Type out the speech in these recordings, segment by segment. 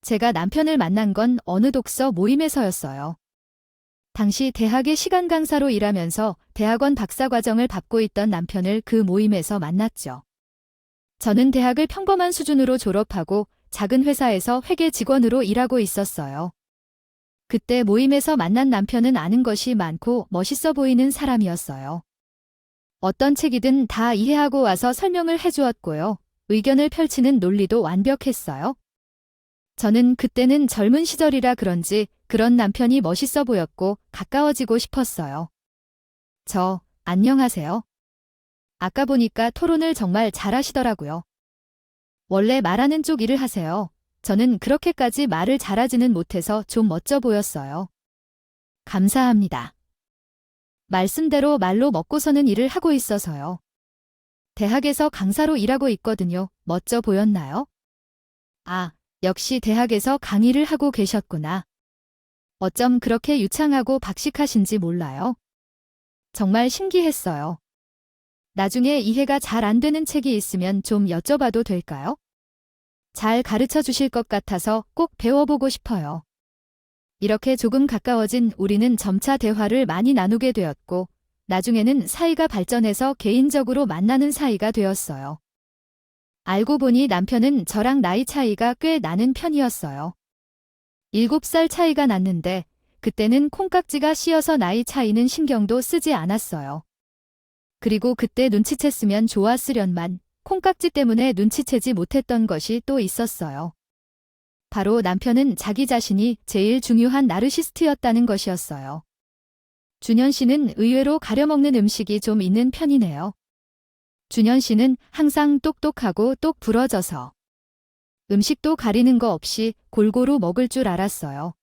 제가 남편을 만난 건 어느 독서 모임에서였어요. 당시 대학의 시간 강사로 일하면서 대학원 박사과정을 밟고 있던 남편을 그 모임에서 만났죠. 저는 대학을 평범한 수준으로 졸업하고 작은 회사에서 회계 직원으로 일하고 있었어요. 그때 모임에서 만난 남편은 아는 것이 많고 멋있어 보이는 사람이었어요. 어떤 책이든 다 이해하고 와서 설명을 해주었고요. 의견을 펼치는 논리도 완벽했어요. 저는 그때는 젊은 시절이라 그런지 그런 남편이 멋있어 보였고 가까워지고 싶었어요. 안녕하세요. 아까 보니까 토론을 정말 잘하시더라고요. 원래 말하는 쪽 일을 하세요. 저는 그렇게까지 말을 잘하지는 못해서 좀 멋져 보였어요. 감사합니다. 말씀대로 말로 먹고 사는 일을 하고 있어서요. 대학에서 강사로 일하고 있거든요. 멋져 보였나요? 아, 역시 대학에서 강의를 하고 계셨구나. 어쩜 그렇게 유창하고 박식하신지 몰라요. 정말 신기했어요. 나중에 이해가 잘 안 되는 책이 있으면 좀 여쭤봐도 될까요? 잘 가르쳐 주실 것 같아서 꼭 배워보고 싶어요. 이렇게 조금 가까워진 우리는 점차 대화를 많이 나누게 되었고, 나중에는 사이가 발전해서 개인적으로 만나는 사이가 되었어요. 알고 보니 남편은 저랑 나이 차이가 꽤 나는 편이었어요. 7살 차이가 났는데, 그때는 콩깍지가 씌어서 나이 차이는 신경도 쓰지 않았어요. 그리고 그때 눈치챘으면 좋았으련만 콩깍지 때문에 눈치채지 못했던 것이 또 있었어요. 바로 남편은 자기 자신이 제일 중요한 나르시스트였다는 것이었어요. 준현 씨는 의외로 가려먹는 음식이 좀 있는 편이네요. 준현 씨는 항상 똑똑하고 똑 부러져서 음식도 가리는 거 없이 골고루 먹을 줄 알았어요.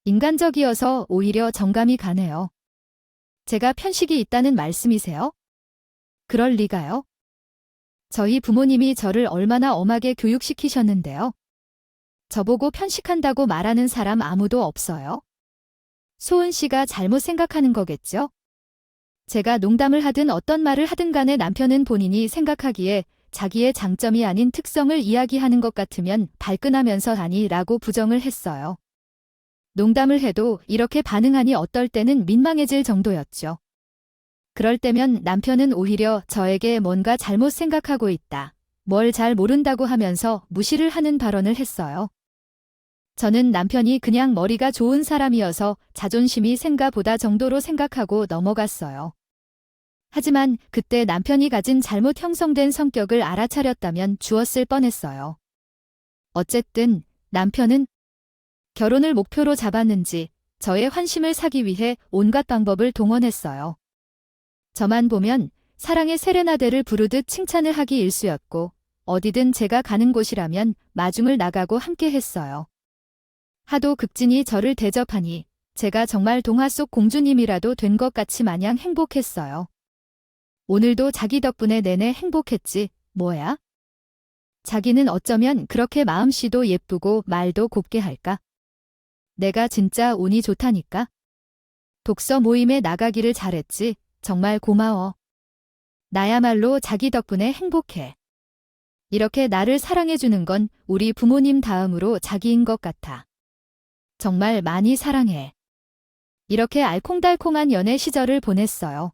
인간적이어서 오히려 정감이 가네요. 제가 편식이 있다는 말씀이세요? 그럴 리가요? 저희 부모님이 저를 얼마나 엄하게 교육시키셨는데요. 저보고 편식한다고 말하는 사람 아무도 없어요. 소은 씨가 잘못 생각하는 거겠죠? 제가 농담을 하든 어떤 말을 하든 간에 남편은 본인이 생각하기에 자기의 장점이 아닌 특성을 이야기하는 것 같으면 발끈하면서 아니라고 부정을 했어요. 농담을 해도 이렇게 반응하니 어떨 때는 민망해질 정도였죠. 그럴 때면 남편은 오히려 저에게 뭔가 잘못 생각하고 있다, 뭘 잘 모른다고 하면서 무시를 하는 발언을 했어요. 저는 남편이 그냥 머리가 좋은 사람이어서 자존심이 센가 보다 정도로 생각하고 넘어갔어요. 하지만 그때 남편이 가진 잘못 형성된 성격을 알아차렸다면 주었을 뻔했어요. 어쨌든 남편은 결혼을 목표로 잡았는지 저의 환심을 사기 위해 온갖 방법을 동원했어요. 저만 보면 사랑의 세레나데를 부르듯 칭찬을 하기 일쑤였고, 어디든 제가 가는 곳이라면 마중을 나가고 함께 했어요. 하도 극진히 저를 대접하니 제가 정말 동화 속 공주님이라도 된 것 같이 마냥 행복했어요. 오늘도 자기 덕분에 내내 행복했지, 뭐야? 자기는 어쩌면 그렇게 마음씨도 예쁘고 말도 곱게 할까? 내가 진짜 운이 좋다니까? 독서 모임에 나가기를 잘했지, 정말 고마워. 나야말로 자기 덕분에 행복해. 이렇게 나를 사랑해주는 건 우리 부모님 다음으로 자기인 것 같아. 정말 많이 사랑해. 이렇게 알콩달콩한 연애 시절을 보냈어요.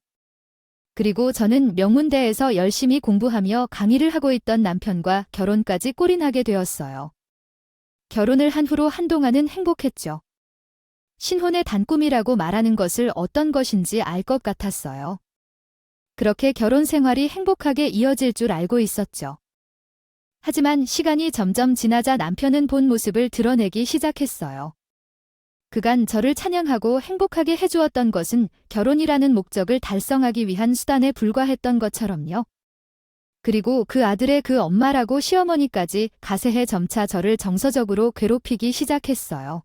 그리고 저는 명문대에서 열심히 공부하며 강의를 하고 있던 남편과 결혼까지 골인하게 되었어요. 결혼을 한 후로 한동안은 행복했죠. 신혼의 단꿈이라고 말하는 것을 어떤 것인지 알 것 같았어요. 그렇게 결혼 생활이 행복하게 이어질 줄 알고 있었죠. 하지만 시간이 점점 지나자 남편은 본 모습을 드러내기 시작했어요. 그간 저를 찬양하고 행복하게 해주었던 것은 결혼이라는 목적을 달성하기 위한 수단에 불과했던 것처럼요. 그리고 그 아들의 그 엄마라고 시어머니까지 가세해 점차 저를 정서적으로 괴롭히기 시작했어요.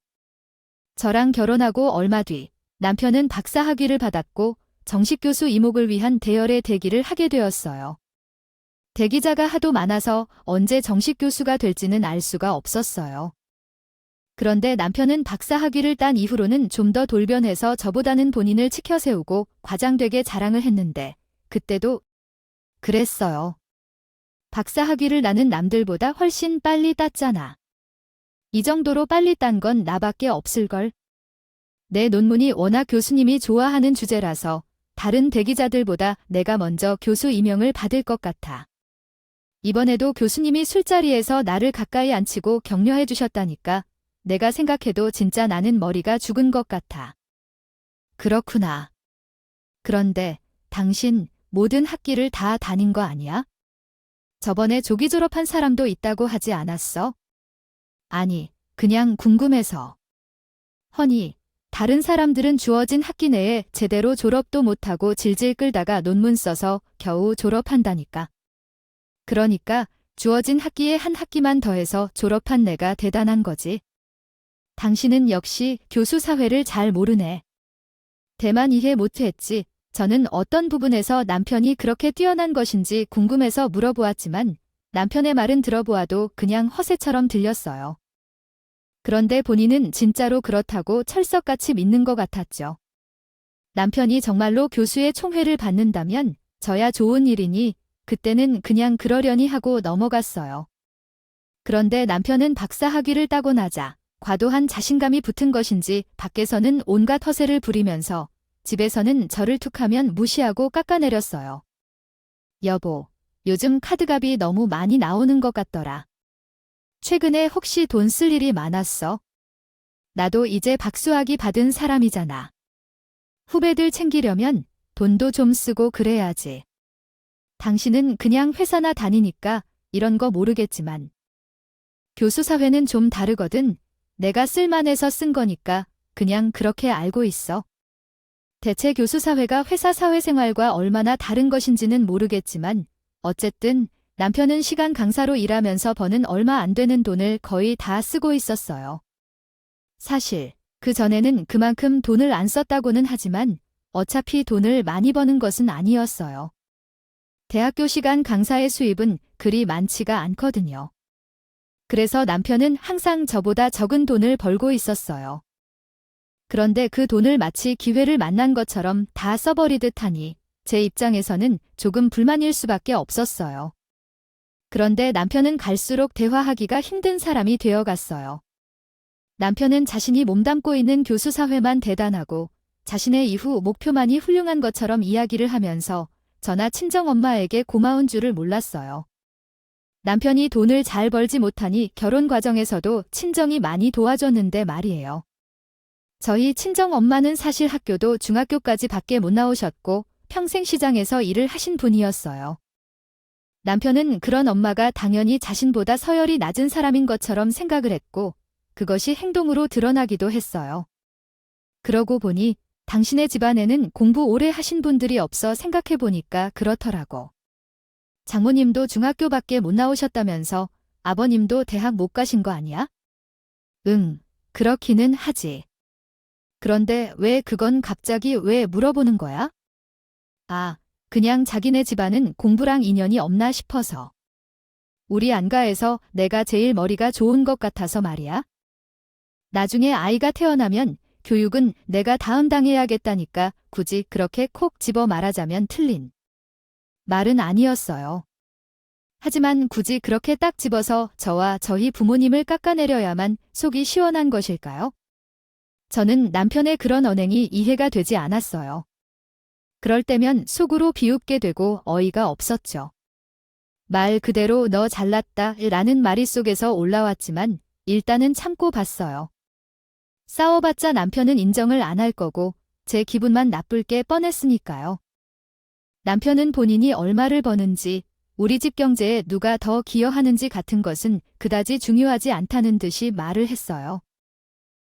저랑 결혼하고 얼마 뒤 남편은 박사 학위를 받았고 정식 교수 이목을 위한 대열에 대기를 하게 되었어요. 대기자가 하도 많아서 언제 정식 교수가 될지는 알 수가 없었어요. 그런데 남편은 박사 학위를 딴 이후로는 좀 더 돌변해서 저보다는 본인을 치켜세우고 과장되게 자랑을 했는데 그때도 그랬어요. 박사 학위를 나는 남들보다 훨씬 빨리 땄잖아. 이 정도로 빨리 딴 건 나밖에 없을걸. 내 논문이 워낙 교수님이 좋아하는 주제라서 다른 대기자들보다 내가 먼저 교수 임명을 받을 것 같아. 이번에도 교수님이 술자리에서 나를 가까이 앉히고 격려해 주셨다니까 내가 생각해도 진짜 나는 머리가 죽은 것 같아. 그렇구나. 그런데 당신 모든 학기를 다 다닌 거 아니야? 저번에 조기 졸업한 사람도 있다고 하지 않았어? 아니, 그냥 궁금해서. 허니, 다른 사람들은 주어진 학기 내에 제대로 졸업도 못하고 질질 끌다가 논문 써서 겨우 졸업한다니까. 그러니까 주어진 학기에 한 학기만 더해서 졸업한 내가 대단한 거지. 당신은 역시 교수 사회를 잘 모르네. 대만 이해 못했지. 저는 어떤 부분에서 남편이 그렇게 뛰어난 것인지 궁금해서 물어보았지만 남편의 말은 들어보아도 그냥 허세처럼 들렸어요. 그런데 본인은 진짜로 그렇다고 철석같이 믿는 것 같았죠. 남편이 정말로 교수의 총회를 받는다면 저야 좋은 일이니 그때는 그냥 그러려니 하고 넘어갔어요. 그런데 남편은 박사 학위를 따고 나자 과도한 자신감이 붙은 것인지 밖에서는 온갖 허세를 부리면서 집에서는 저를 툭하면 무시하고 깎아내렸어요. 여보, 요즘 카드값이 너무 많이 나오는 것 같더라. 최근에 혹시 돈 쓸 일이 많았어? 나도 이제 박수학위 받은 사람이잖아. 후배들 챙기려면 돈도 좀 쓰고 그래야지. 당신은 그냥 회사나 다니니까 이런 거 모르겠지만 교수 사회는 좀 다르거든. 내가 쓸만해서 쓴 거니까 그냥 그렇게 알고 있어. 대체 교수 사회가 회사 사회생활과 얼마나 다른 것인지는 모르겠지만 어쨌든 남편은 시간 강사로 일하면서 버는 얼마 안 되는 돈을 거의 다 쓰고 있었어요. 사실 그 전에는 그만큼 돈을 안 썼다고는 하지만 어차피 돈을 많이 버는 것은 아니었어요. 대학교 시간 강사의 수입은 그리 많지가 않거든요. 그래서 남편은 항상 저보다 적은 돈을 벌고 있었어요. 그런데 그 돈을 마치 기회를 만난 것처럼 다 써버리듯 하니 제 입장에서는 조금 불만일 수밖에 없었어요. 그런데 남편은 갈수록 대화하기가 힘든 사람이 되어갔어요. 남편은 자신이 몸담고 있는 교수 사회만 대단하고 자신의 이후 목표만이 훌륭한 것처럼 이야기를 하면서 저나 친정엄마에게 고마운 줄을 몰랐어요. 남편이 돈을 잘 벌지 못하니 결혼 과정에서도 친정이 많이 도와줬는데 말이에요. 저희 친정엄마는 사실 학교도 중학교까지 밖에 못 나오셨고 평생 시장에서 일을 하신 분이었어요. 남편은 그런 엄마가 당연히 자신보다 서열이 낮은 사람인 것처럼 생각을 했고 그것이 행동으로 드러나기도 했어요. 그러고 보니 당신의 집안에는 공부 오래 하신 분들이 없어 생각해보니까 그렇더라고. 장모님도 중학교밖에 못 나오셨다면서 아버님도 대학 못 가신 거 아니야? 응, 그렇기는 하지. 그런데 왜 그건 갑자기 왜 물어보는 거야? 아, 그냥 자기네 집안은 공부랑 인연이 없나 싶어서. 우리 안가에서 내가 제일 머리가 좋은 것 같아서 말이야. 나중에 아이가 태어나면 교육은 내가 담당해야겠다니까 굳이 그렇게 콕 집어 말하자면 틀린 말은 아니었어요. 하지만 굳이 그렇게 딱 집어서 저와 저희 부모님을 깎아내려야만 속이 시원한 것일까요? 저는 남편의 그런 언행이 이해가 되지 않았어요. 그럴 때면 속으로 비웃게 되고 어이가 없었죠. 말 그대로 너 잘났다 라는 말이 속에서 올라왔지만 일단은 참고 봤어요. 싸워봤자 남편은 인정을 안 할 거고 제 기분만 나쁠 게 뻔했으니까요. 남편은 본인이 얼마를 버는지 우리 집 경제에 누가 더 기여하는지 같은 것은 그다지 중요하지 않다는 듯이 말을 했어요.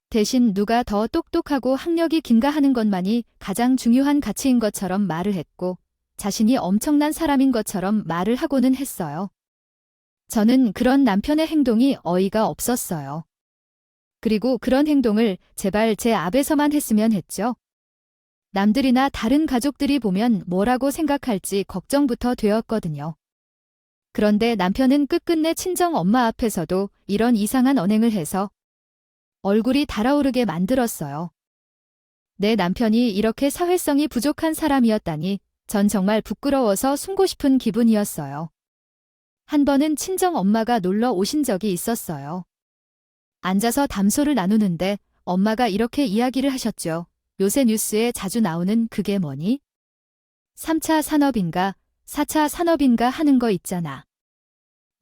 대신 누가 더 똑똑하고 학력이 긴가 하는 것만이 가장 중요한 가치인 것처럼 말을 했고 자신이 엄청난 사람인 것처럼 말을 하고는 했어요. 저는 그런 남편의 행동이 어이가 없었어요. 그리고 그런 행동을 제발 제 앞에서만 했으면 했죠. 남들이나 다른 가족들이 보면 뭐라고 생각할지 걱정부터 되었거든요. 그런데 남편은 끝끝내 친정 엄마 앞에서도 이런 이상한 언행을 해서 얼굴이 달아오르게 만들었어요. 내 남편이 이렇게 사회성이 부족한 사람이었다니 전 정말 부끄러워서 숨고 싶은 기분이었어요. 한 번은 친정 엄마가 놀러 오신 적이 있었어요. 앉아서 담소를 나누는데 엄마가 이렇게 이야기를 하셨죠. 요새 뉴스에 자주 나오는 그게 뭐니? 3차 산업인가 4차 산업인가 하는 거 있잖아.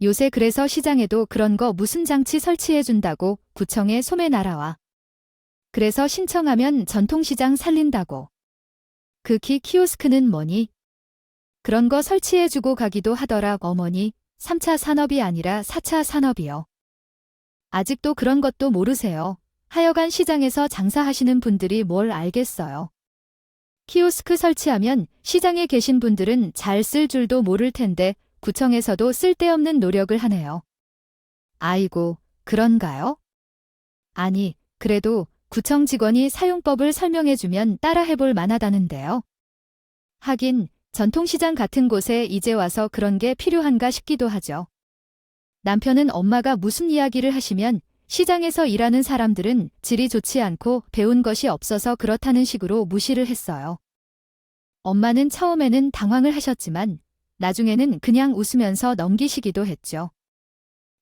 요새 그래서 시장에도 그런 거 무슨 장치 설치해준다고 구청에 소매 날아와. 그래서 신청하면 전통시장 살린다고. 그 키오스크는 뭐니? 그런 거 설치해주고 가기도 하더라 어머니. 3차 산업이 아니라 4차 산업이요. 아직도 그런 것도 모르세요. 하여간 시장에서 장사하시는 분들이 뭘 알겠어요. 키오스크 설치하면 시장에 계신 분들은 잘 쓸 줄도 모를 텐데 구청에서도 쓸데없는 노력을 하네요. 아이고, 그런가요? 아니, 그래도 구청 직원이 사용법을 설명해주면 따라해볼 만하다는데요. 하긴 전통시장 같은 곳에 이제 와서 그런 게 필요한가 싶기도 하죠. 남편은 엄마가 무슨 이야기를 하시면 시장에서 일하는 사람들은 질이 좋지 않고 배운 것이 없어서 그렇다는 식으로 무시를 했어요. 엄마는 처음에는 당황을 하셨지만 나중에는 그냥 웃으면서 넘기시기도 했죠.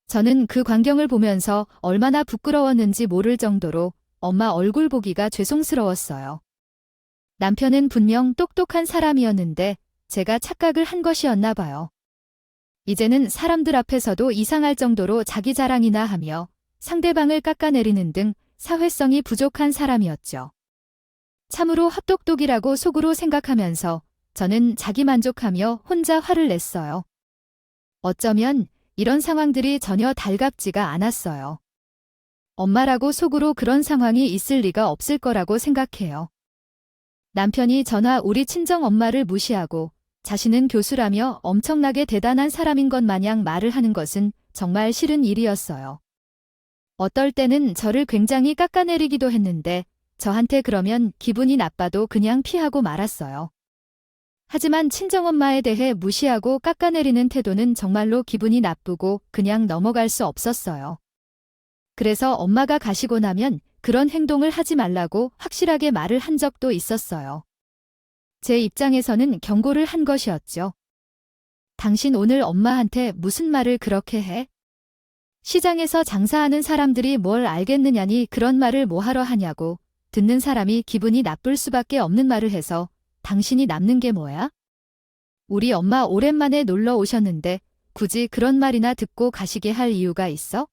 저는 그 광경을 보면서 얼마나 부끄러웠는지 모를 정도로 엄마 얼굴 보기가 죄송스러웠어요. 남편은 분명 똑똑한 사람이었는데 제가 착각을 한 것이었나 봐요. 이제는 사람들 앞에서도 이상할 정도로 자기 자랑이나 하며 상대방을 깎아내리는 등 사회성이 부족한 사람이었죠. 참으로 헛똑똑이라고 속으로 생각하면서 저는 자기만족하며 혼자 화를 냈어요. 어쩌면 이런 상황들이 전혀 달갑지가 않았어요. 엄마라고 속으로 그런 상황이 있을 리가 없을 거라고 생각해요. 남편이 저나 우리 친정엄마를 무시하고 자신은 교수라며 엄청나게 대단한 사람인 것 마냥 말을 하는 것은 정말 싫은 일이었어요. 어떨 때는 저를 굉장히 깎아내리기도 했는데 저한테 그러면 기분이 나빠도 그냥 피하고 말았어요. 하지만 친정엄마에 대해 무시하고 깎아내리는 태도는 정말로 기분이 나쁘고 그냥 넘어갈 수 없었어요. 그래서 엄마가 가시고 나면 그런 행동을 하지 말라고 확실하게 말을 한 적도 있었어요. 제 입장에서는 경고를 한 것이었죠. 당신 오늘 엄마한테 무슨 말을 그렇게 해? 시장에서 장사하는 사람들이 뭘 알겠느냐니 그런 말을 뭐하러 하냐고 듣는 사람이 기분이 나쁠 수밖에 없는 말을 해서 당신이 남는 게 뭐야? 우리 엄마 오랜만에 놀러 오셨는데 굳이 그런 말이나 듣고 가시게 할 이유가 있어?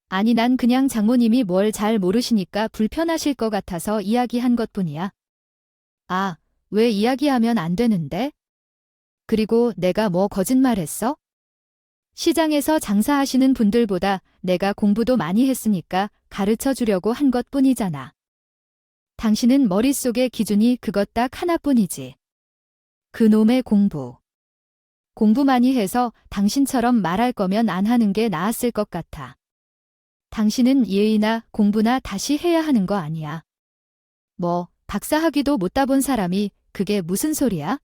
아니 난 그냥 장모님이 뭘 잘 모르시니까 불편하실 것 같아서 이야기한 것뿐이야. 아, 왜 이야기하면 안 되는데? 그리고 내가 뭐 거짓말했어? 시장에서 장사하시는 분들보다 내가 공부도 많이 했으니까 가르쳐 주려고 한 것뿐이잖아. 당신은 머릿속에 기준이 그것 딱 하나뿐이지. 그놈의 공부. 공부 많이 해서 당신처럼 말할 거면 안 하는 게 나았을 것 같아. 당신은 예의나 공부나 다시 해야 하는 거 아니야. 뭐 박사학위도 못 따본 사람이 그게 무슨 소리야?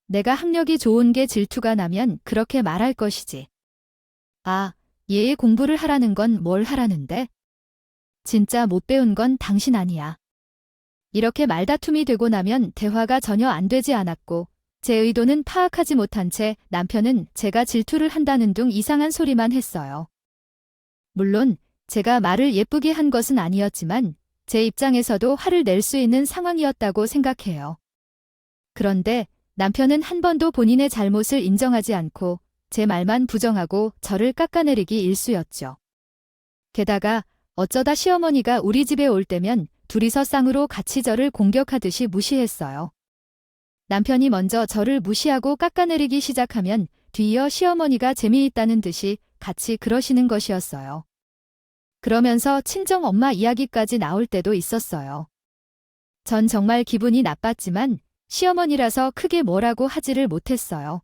내가 학력이 좋은 게 질투가 나면 그렇게 말할 것이지. 아, 예의 공부를 하라는 건 뭘 하라는데? 진짜 못 배운 건 당신 아니야. 이렇게 말다툼이 되고 나면 대화가 전혀 안 되지 않았고 제 의도는 파악하지 못한 채 남편은 제가 질투를 한다는 둥 이상한 소리만 했어요. 물론 제가 말을 예쁘게 한 것은 아니었지만 제 입장에서도 화를 낼 수 있는 상황이었다고 생각해요. 그런데 남편은 한 번도 본인의 잘못을 인정하지 않고 제 말만 부정하고 저를 깎아내리기 일쑤였죠. 게다가 어쩌다 시어머니가 우리 집에 올 때면 둘이서 쌍으로 같이 저를 공격하듯이 무시했어요. 남편이 먼저 저를 무시하고 깎아내리기 시작하면 뒤이어 시어머니가 재미있다는 듯이 같이 그러시는 것이었어요. 그러면서 친정엄마 이야기까지 나올 때도 있었어요. 전 정말 기분이 나빴지만 시어머니라서 크게 뭐라고 하지를 못했어요.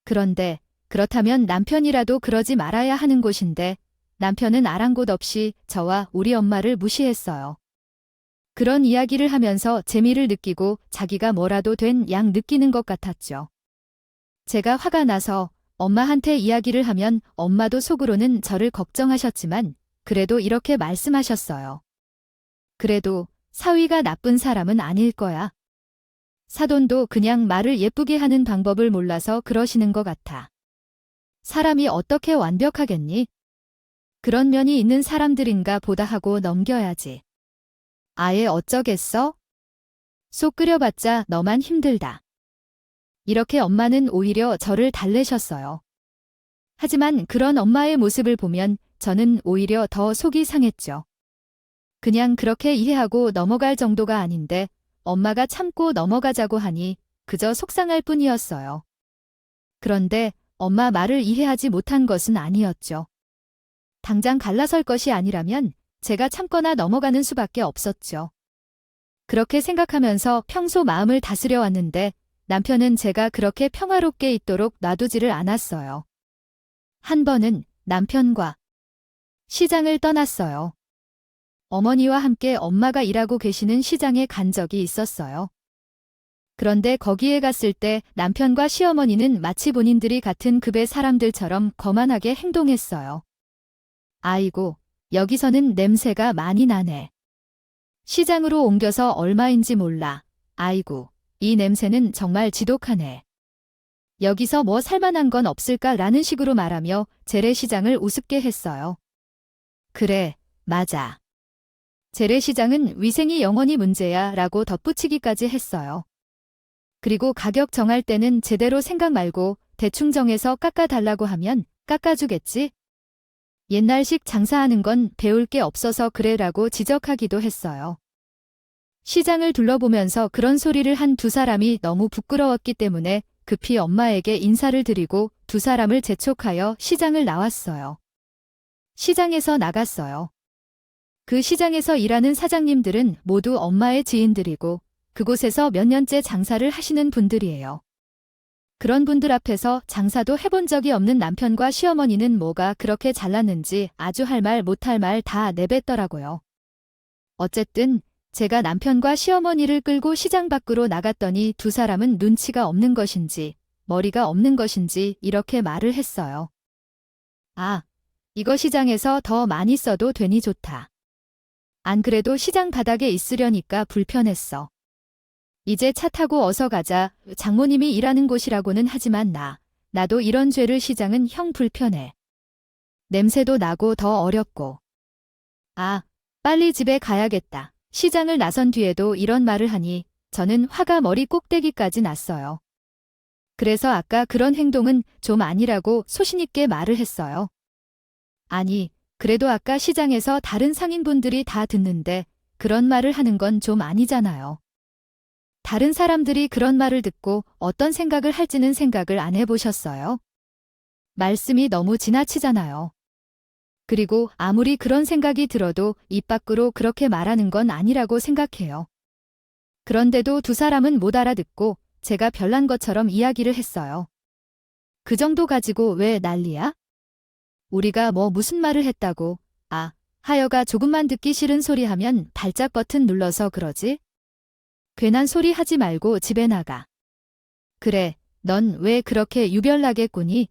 그런데 그렇다면 남편이라도 그러지 말아야 하는 곳인데 남편은 아랑곳 없이 저와 우리 엄마를 무시했어요. 그런 이야기를 하면서 재미를 느끼고 자기가 뭐라도 된 양 느끼는 것 같았죠. 제가 화가 나서 엄마한테 이야기를 하면 엄마도 속으로는 저를 걱정하셨지만 그래도 이렇게 말씀하셨어요. 그래도 사위가 나쁜 사람은 아닐 거야. 사돈도 그냥 말을 예쁘게 하는 방법을 몰라서 그러시는 것 같아. 사람이 어떻게 완벽하겠니? 그런 면이 있는 사람들인가 보다 하고 넘겨야지. 아예 어쩌겠어? 속 끓여봤자 너만 힘들다. 이렇게 엄마는 오히려 저를 달래셨어요. 하지만 그런 엄마의 모습을 보면 저는 오히려 더 속이 상했죠. 그냥 그렇게 이해하고 넘어갈 정도가 아닌데 엄마가 참고 넘어가자고 하니 그저 속상할 뿐이었어요. 그런데 엄마 말을 이해하지 못한 것은 아니었죠. 당장 갈라설 것이 아니라면 제가 참거나 넘어가는 수밖에 없었죠. 그렇게 생각하면서 평소 마음을 다스려 왔는데 남편은 제가 그렇게 평화롭게 있도록 놔두지를 않았어요. 한 번은 남편과 시장을 떠났어요. 어머니와 함께 엄마가 일하고 계시는 시장에 간 적이 있었어요. 그런데 거기에 갔을 때 남편과 시어머니는 마치 본인들이 같은 급의 사람들처럼 거만하게 행동했어요. 아이고, 여기서는 냄새가 많이 나네. 시장으로 옮겨서 얼마인지 몰라. 아이고, 이 냄새는 정말 지독하네. 여기서 뭐 살만한 건 없을까라는 식으로 말하며 재래시장을 우습게 했어요. 그래, 맞아. 재래시장은 위생이 영원히 문제야 라고 덧붙이기까지 했어요. 그리고 가격 정할 때는 제대로 생각 말고 대충 정해서 깎아달라고 하면 깎아주겠지? 옛날식 장사하는 건 배울 게 없어서 그래라고 지적하기도 했어요. 시장을 둘러보면서 그런 소리를 한 두 사람이 너무 부끄러웠기 때문에 급히 엄마에게 인사를 드리고 두 사람을 재촉하여 시장을 나왔어요. 시장에서 나갔어요. 그 시장에서 일하는 사장님들은 모두 엄마의 지인들이고 그곳에서 몇 년째 장사를 하시는 분들이에요. 그런 분들 앞에서 장사도 해본 적이 없는 남편과 시어머니는 뭐가 그렇게 잘났는지 아주 할 말 못할 말 다 내뱉더라고요. 어쨌든 제가 남편과 시어머니를 끌고 시장 밖으로 나갔더니 두 사람은 눈치가 없는 것인지 머리가 없는 것인지 이렇게 말을 했어요. 아, 이거 시장에서 더 많이 써도 되니 좋다. 안 그래도 시장 바닥에 있으려니까 불편했어. 이제 차 타고 어서 가자. 장모님이 일하는 곳이라고는 하지만 나도 이런 죄를 시장은 형 불편해. 냄새도 나고 더 어렵고. 아, 빨리 집에 가야겠다. 시장을 나선 뒤에도 이런 말을 하니 저는 화가 머리 꼭대기까지 났어요. 그래서 아까 그런 행동은 좀 아니라고 소신 있게 말을 했어요. 아니, 그래도 아까 시장에서 다른 상인분들이 다 듣는데 그런 말을 하는 건 좀 아니잖아요. 다른 사람들이 그런 말을 듣고 어떤 생각을 할지는 생각을 안 해보셨어요? 말씀이 너무 지나치잖아요. 그리고 아무리 그런 생각이 들어도 입 밖으로 그렇게 말하는 건 아니라고 생각해요. 그런데도 두 사람은 못 알아듣고 제가 별난 것처럼 이야기를 했어요. 그 정도 가지고 왜 난리야? 우리가 뭐 무슨 말을 했다고, 하여가 조금만 듣기 싫은 소리 하면 발작 버튼 눌러서 그러지? 괜한 소리 하지 말고 집에 나가. 그래, 넌 왜 그렇게 유별나게 꾸니?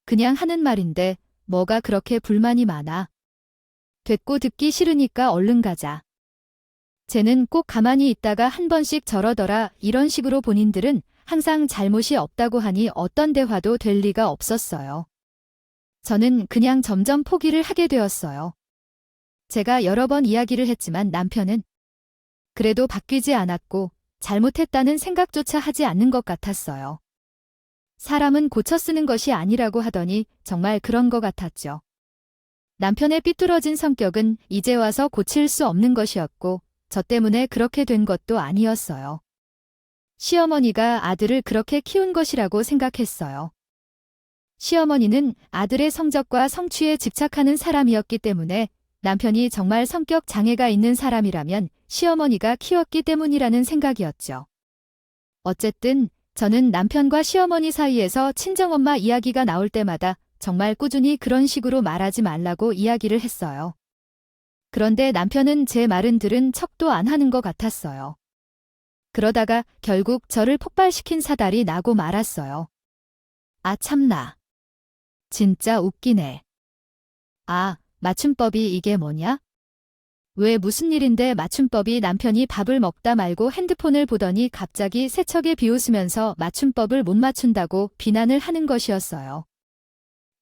그냥 하는 말인데 뭐가 그렇게 불만이 많아? 됐고 듣기 싫으니까 얼른 가자. 쟤는 꼭 가만히 있다가 한 번씩 저러더라. 이런 식으로 본인들은 항상 잘못이 없다고 하니 어떤 대화도 될 리가 없었어요. 저는 그냥 점점 포기를 하게 되었어요. 제가 여러 번 이야기를 했지만 남편은 그래도 바뀌지 않았고 잘못했다는 생각조차 하지 않는 것 같았어요. 사람은 고쳐 쓰는 것이 아니라고 하더니 정말 그런 것 같았죠. 남편의 삐뚤어진 성격은 이제 와서 고칠 수 없는 것이었고 저 때문에 그렇게 된 것도 아니었어요. 시어머니가 아들을 그렇게 키운 것이라고 생각했어요. 시어머니는 아들의 성적과 성취에 집착하는 사람이었기 때문에 남편이 정말 성격 장애가 있는 사람이라면 시어머니가 키웠기 때문이라는 생각이었죠. 어쨌든 저는 남편과 시어머니 사이에서 친정엄마 이야기가 나올 때마다 정말 꾸준히 그런 식으로 말하지 말라고 이야기를 했어요. 그런데 남편은 제 말은 들은 척도 안 하는 것 같았어요. 그러다가 결국 저를 폭발시킨 사달이 나고 말았어요. 아 참나. 진짜 웃기네. 맞춤법이 이게 뭐냐? 왜 무슨 일인데 맞춤법이 남편이 밥을 먹다 말고 핸드폰을 보더니 갑자기 세척에 비웃으면서 맞춤법을 못 맞춘다고 비난을 하는 것이었어요.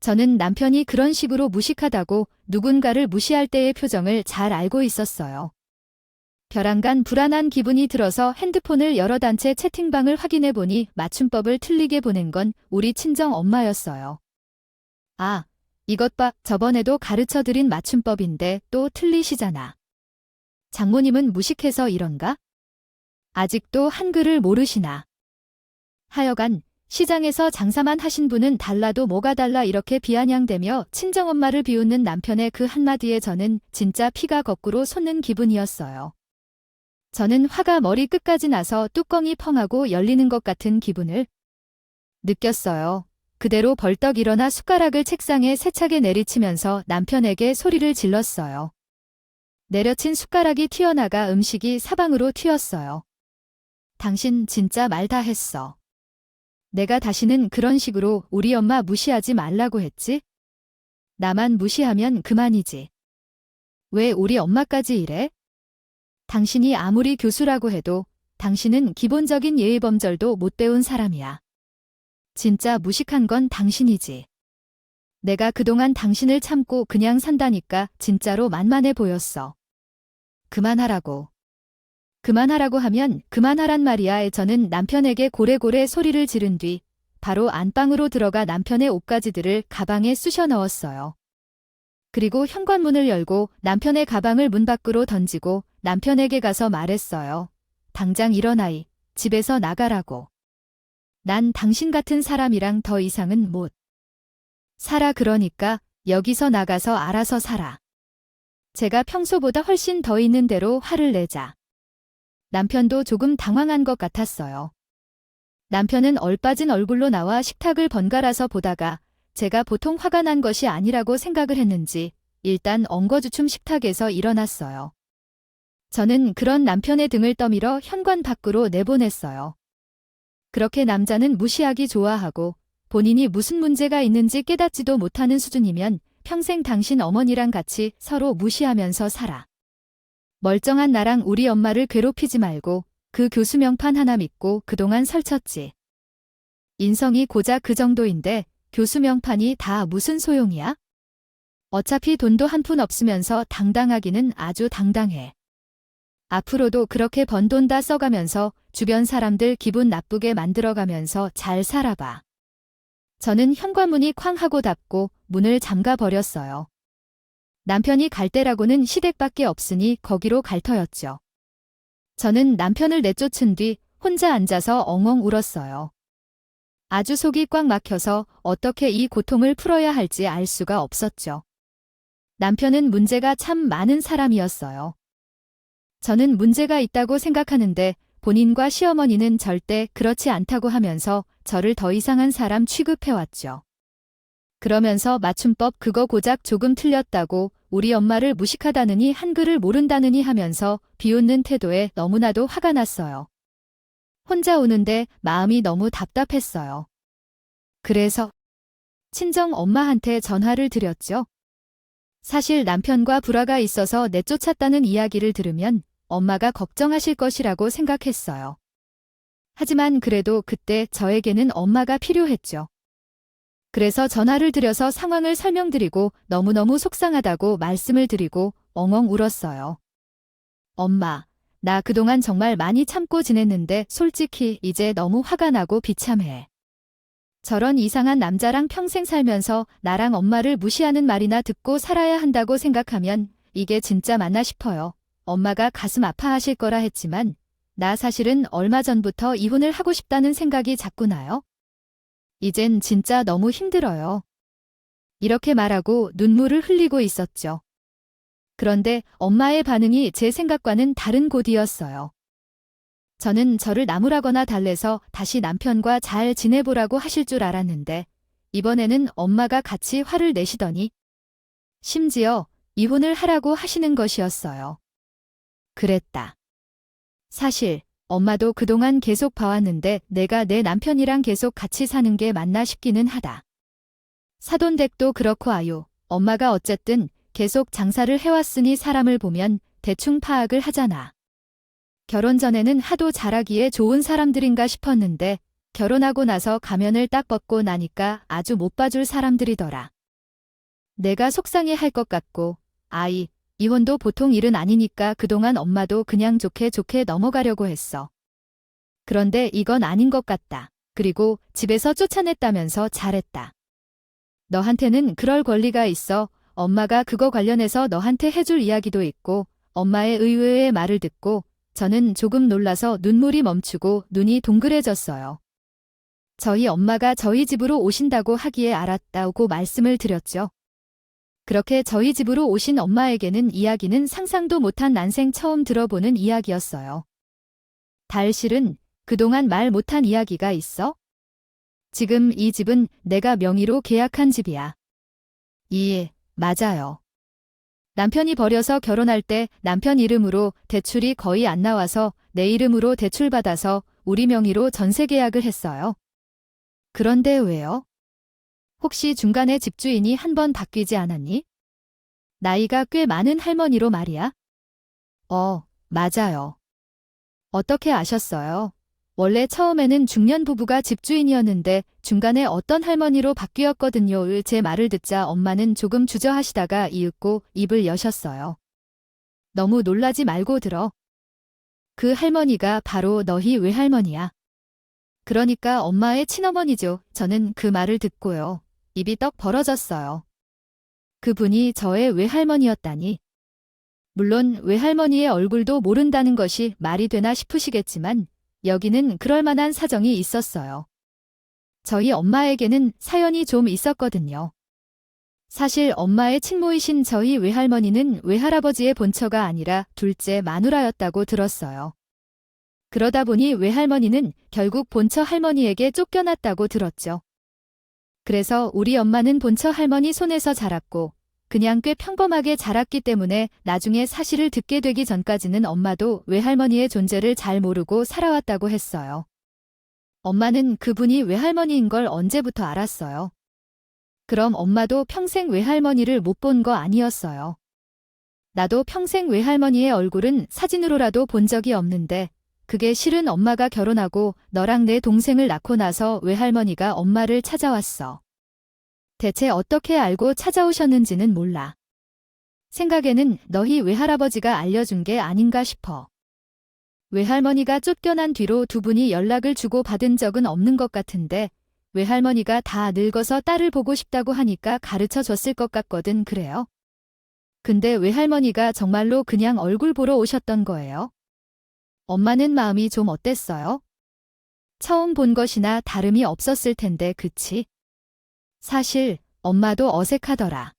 저는 남편이 그런 식으로 무식하다고 누군가를 무시할 때의 표정을 잘 알고 있었어요. 벼랑간 불안한 기분이 들어서 핸드폰을 열어 단체 채팅방을 확인해 보니 맞춤법을 틀리게 보낸 건 우리 친정 엄마였어요. 아, 이것 봐, 저번에도 가르쳐 드린 맞춤법인데 또 틀리시잖아. 장모님은 무식해서 이런가? 아직도 한글을 모르시나? 하여간 시장에서 장사만 하신 분은 달라도 뭐가 달라 이렇게 비아냥대며 친정엄마를 비웃는 남편의 그 한마디에 저는 진짜 피가 거꾸로 솟는 기분이었어요. 저는 화가 머리 끝까지 나서 뚜껑이 펑하고 열리는 것 같은 기분을 느꼈어요. 그대로 벌떡 일어나 숟가락을 책상에 세차게 내리치면서 남편에게 소리를 질렀어요. 내려친 숟가락이 튀어나가 음식이 사방으로 튀었어요. 당신 진짜 말 다 했어. 내가 다시는 그런 식으로 우리 엄마 무시하지 말라고 했지? 나만 무시하면 그만이지. 왜 우리 엄마까지 이래? 당신이 아무리 교수라고 해도 당신은 기본적인 예의범절도 못 배운 사람이야. 진짜 무식한 건 당신이지. 내가 그동안 당신을 참고 그냥 산다니까 진짜로 만만해 보였어. 그만하라고. 그만하라고 하면 그만하란 말이야. 저는 남편에게 고래고래 소리를 지른 뒤 바로 안방으로 들어가 남편의 옷가지들을 가방에 쑤셔 넣었어요. 그리고 현관문을 열고 남편의 가방을 문 밖으로 던지고 남편에게 가서 말했어요. 당장 일어나이. 집에서 나가라고. 난 당신 같은 사람이랑 더 이상은 못 살아. 그러니까 여기서 나가서 알아서 살아. 제가 평소보다 훨씬 더 있는 대로 화를 내자. 남편도 조금 당황한 것 같았어요. 남편은 얼빠진 얼굴로 나와 식탁을 번갈아서 보다가 제가 보통 화가 난 것이 아니라고 생각을 했는지 일단 엉거주춤 식탁에서 일어났어요. 저는 그런 남편의 등을 떠밀어 현관 밖으로 내보냈어요. 그렇게 남자는 무시하기 좋아하고 본인이 무슨 문제가 있는지 깨닫지도 못하는 수준이면 평생 당신 어머니랑 같이 서로 무시하면서 살아. 멀쩡한 나랑 우리 엄마를 괴롭히지 말고 그 교수 명판 하나 믿고 그동안 설쳤지. 인성이 고작 그 정도인데 교수 명판이 다 무슨 소용이야? 어차피 돈도 한 푼 없으면서 당당하기는 아주 당당해. 앞으로도 그렇게 번 돈 다 써가면서 주변 사람들 기분 나쁘게 만들어가면서 잘 살아봐. 저는 현관문이 쾅 하고 닫고 문을 잠가 버렸어요. 남편이 갈 데라고는 시댁밖에 없으니 거기로 갈 터였죠. 저는 남편을 내쫓은 뒤 혼자 앉아서 엉엉 울었어요. 아주 속이 꽉 막혀서 어떻게 이 고통을 풀어야 할지 알 수가 없었죠. 남편은 문제가 참 많은 사람이었어요. 저는 문제가 있다고 생각하는데 본인과 시어머니는 절대 그렇지 않다고 하면서 저를 더 이상한 사람 취급해왔죠. 그러면서 맞춤법 그거 고작 조금 틀렸다고 우리 엄마를 무식하다느니 한글을 모른다느니 하면서 비웃는 태도에 너무나도 화가 났어요. 혼자 우는데 마음이 너무 답답했어요. 그래서 친정 엄마한테 전화를 드렸죠. 사실 남편과 불화가 있어서 내쫓았다는 이야기를 들으면 엄마가 걱정하실 것이라고 생각했어요. 하지만 그래도 그때 저에게는 엄마가 필요했죠. 그래서 전화를 드려서 상황을 설명드리고 너무너무 속상하다고 말씀을 드리고 엉엉 울었어요. 엄마, 나 그동안 정말 많이 참고 지냈는데 솔직히 이제 너무 화가 나고 비참해. 저런 이상한 남자랑 평생 살면서 나랑 엄마를 무시하는 말이나 듣고 살아야 한다고 생각하면 이게 진짜 맞나 싶어요. 엄마가 가슴 아파하실 거라 했지만 나 사실은 얼마 전부터 이혼을 하고 싶다는 생각이 자꾸 나요. 이젠 진짜 너무 힘들어요. 이렇게 말하고 눈물을 흘리고 있었죠. 그런데 엄마의 반응이 제 생각과는 다른 곳이었어요. 저는 저를 나무라거나 달래서 다시 남편과 잘 지내보라고 하실 줄 알았는데 이번에는 엄마가 같이 화를 내시더니 심지어 이혼을 하라고 하시는 것이었어요. 그랬다. 사실 엄마도 그동안 계속 봐왔는데 내가 내 남편이랑 계속 같이 사는 게 맞나 싶기는 하다. 사돈댁도 그렇고 아유, 엄마가 어쨌든 계속 장사를 해왔으니 사람을 보면 대충 파악을 하잖아. 결혼 전에는 하도 잘하기에 좋은 사람들인가 싶었는데 결혼하고 나서 가면을 딱 벗고 나니까 아주 못 봐줄 사람들이더라. 내가 속상해 할 것 같고, 이혼도 보통 일은 아니니까 그동안 엄마도 그냥 좋게 좋게 넘어가려고 했어. 그런데 이건 아닌 것 같다. 그리고 집에서 쫓아냈다면서 잘했다. 너한테는 그럴 권리가 있어. 엄마가 그거 관련해서 너한테 해줄 이야기도 있고, 엄마의 의외의 말을 듣고 저는 조금 놀라서 눈물이 멈추고 눈이 동그래졌어요. 저희 엄마가 저희 집으로 오신다고 하기에 알았다고 말씀을 드렸죠. 그렇게 저희 집으로 오신 엄마에게는 이야기는 상상도 못한 난생 처음 들어보는 이야기였어요. 달실은 그동안 말 못한 이야기가 있어? 지금 이 집은 내가 명의로 계약한 집이야. 맞아요. 남편이 버려서 결혼할 때 남편 이름으로 대출이 거의 안 나와서 내 이름으로 대출받아서 우리 명의로 전세 계약을 했어요. 그런데 왜요? 혹시 중간에 집주인이 한 번 바뀌지 않았니? 나이가 꽤 많은 할머니로 말이야. 맞아요. 어떻게 아셨어요? 원래 처음에는 중년 부부가 집주인이었는데 중간에 어떤 할머니로 바뀌었거든요. 제 말을 듣자 엄마는 조금 주저하시다가 이윽고 입을 여셨어요. 너무 놀라지 말고 들어. 그 할머니가 바로 너희 외할머니야. 그러니까 엄마의 친어머니죠. 저는 그 말을 듣고요. 입이 떡 벌어졌어요. 그분이 저의 외할머니였다니. 물론 외할머니의 얼굴도 모른다는 것이 말이 되나 싶으시겠지만 여기는 그럴 만한 사정이 있었어요. 저희 엄마에게는 사연이 좀 있었거든요. 사실 엄마의 친모이신 저희 외할머니는 외할아버지의 본처가 아니라 둘째 마누라였다고 들었어요. 그러다 보니 외할머니는 결국 본처 할머니에게 쫓겨났다고 들었죠. 그래서 우리 엄마는 본처 할머니 손에서 자랐고 그냥 꽤 평범하게 자랐기 때문에 나중에 사실을 듣게 되기 전까지는 엄마도 외할머니의 존재를 잘 모르고 살아왔다고 했어요. 엄마는 그분이 외할머니인 걸 언제부터 알았어요. 그럼 엄마도 평생 외할머니를 못 본 거 아니었어요. 나도 평생 외할머니의 얼굴은 사진으로라도 본 적이 없는데 그게 실은 엄마가 결혼하고 너랑 내 동생을 낳고 나서 외할머니가 엄마를 찾아왔어. 대체 어떻게 알고 찾아오셨는지는 몰라. 생각에는 너희 외할아버지가 알려준 게 아닌가 싶어. 외할머니가 쫓겨난 뒤로 두 분이 연락을 주고 받은 적은 없는 것 같은데 외할머니가 다 늙어서 딸을 보고 싶다고 하니까 가르쳐 줬을 것 같거든. 그래요? 근데 외할머니가 정말로 그냥 얼굴 보러 오셨던 거예요? 엄마는 마음이 좀 어땠어요? 처음 본 것이나 다름이 없었을 텐데 그치? 사실 엄마도 어색하더라.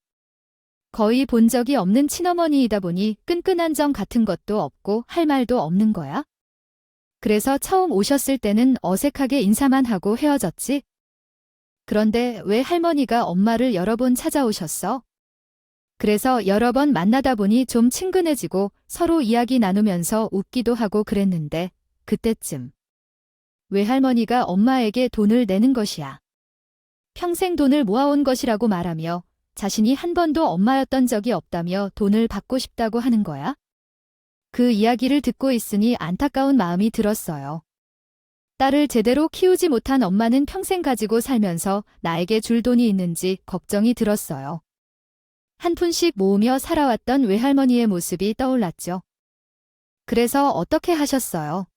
거의 본 적이 없는 친어머니이다 보니 끈끈한 정 같은 것도 없고 할 말도 없는 거야? 그래서 처음 오셨을 때는 어색하게 인사만 하고 헤어졌지? 그런데 왜 할머니가 엄마를 여러 번 찾아오셨어? 그래서 여러 번 만나다 보니 좀 친근해지고 서로 이야기 나누면서 웃기도 하고 그랬는데 그때쯤 외할머니가 엄마에게 돈을 내는 것이야. 평생 돈을 모아온 것이라고 말하며 자신이 한 번도 엄마였던 적이 없다며 돈을 받고 싶다고 하는 거야? 그 이야기를 듣고 있으니 안타까운 마음이 들었어요. 딸을 제대로 키우지 못한 엄마는 평생 가지고 살면서 나에게 줄 돈이 있는지 걱정이 들었어요. 한 푼씩 모으며 살아왔던 외할머니의 모습이 떠올랐죠. 그래서 어떻게 하셨어요?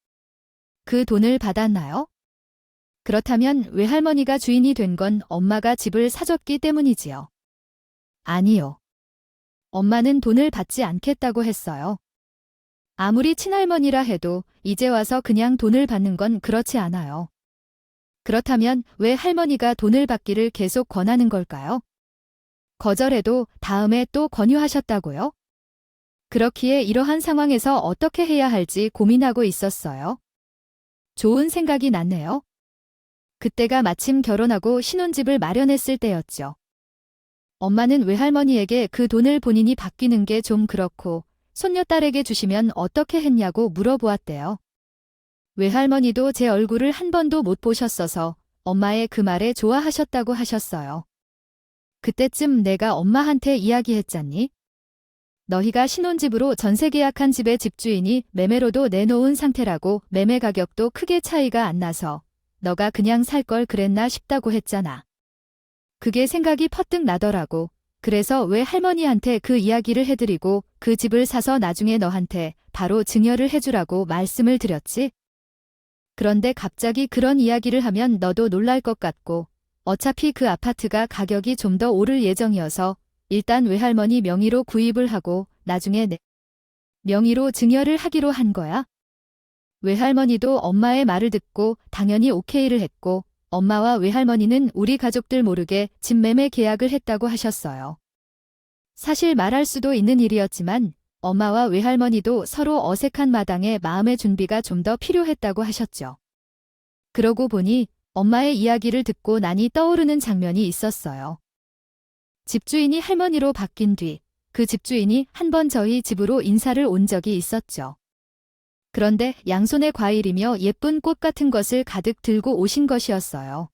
그 돈을 받았나요? 그렇다면 외할머니가 주인이 된 건 엄마가 집을 사줬기 때문이지요. 아니요. 엄마는 돈을 받지 않겠다고 했어요. 아무리 친할머니라 해도 이제 와서 그냥 돈을 받는 건 그렇지 않아요. 그렇다면 왜 할머니가 돈을 받기를 계속 권하는 걸까요? 거절해도 다음에 또 권유하셨다고요? 그렇기에 이러한 상황에서 어떻게 해야 할지 고민하고 있었어요. 좋은 생각이 났네요. 그때가 마침 결혼하고 신혼집을 마련했을 때였죠. 엄마는 외할머니에게 그 돈을 본인이 받기는 게 좀 그렇고 손녀딸에게 주시면 어떻게 했냐고 물어보았대요. 외할머니도 제 얼굴을 한 번도 못 보셨어서 엄마의 그 말에 좋아하셨다고 하셨어요. 그때쯤 내가 엄마한테 이야기했잖니? 너희가 신혼집으로 전세 계약한 집의 집주인이 매매로도 내놓은 상태라고 매매 가격도 크게 차이가 안 나서 너가 그냥 살 걸 그랬나 싶다고 했잖아. 그게 생각이 퍼뜩 나더라고. 그래서 왜 할머니한테 그 이야기를 해드리고 그 집을 사서 나중에 너한테 바로 증여를 해주라고 말씀을 드렸지? 그런데 갑자기 그런 이야기를 하면 너도 놀랄 것 같고 어차피 그 아파트가 가격이 좀 더 오를 예정이어서 일단 외할머니 명의로 구입을 하고 나중에 내 명의로 증여를 하기로 한 거야. 외할머니도 엄마의 말을 듣고 당연히 오케이를 했고 엄마와 외할머니는 우리 가족들 모르게 집 매매 계약을 했다고 하셨어요. 사실 말할 수도 있는 일이었지만 엄마와 외할머니도 서로 어색한 마당에 마음의 준비가 좀 더 필요했다고 하셨죠. 그러고 보니 엄마의 이야기를 듣고 나니 떠오르는 장면이 있었어요. 집주인이 할머니로 바뀐 뒤 그 집주인이 한 번 저희 집으로 인사를 온 적이 있었죠. 그런데 양손에 과일이며 예쁜 꽃 같은 것을 가득 들고 오신 것이었어요.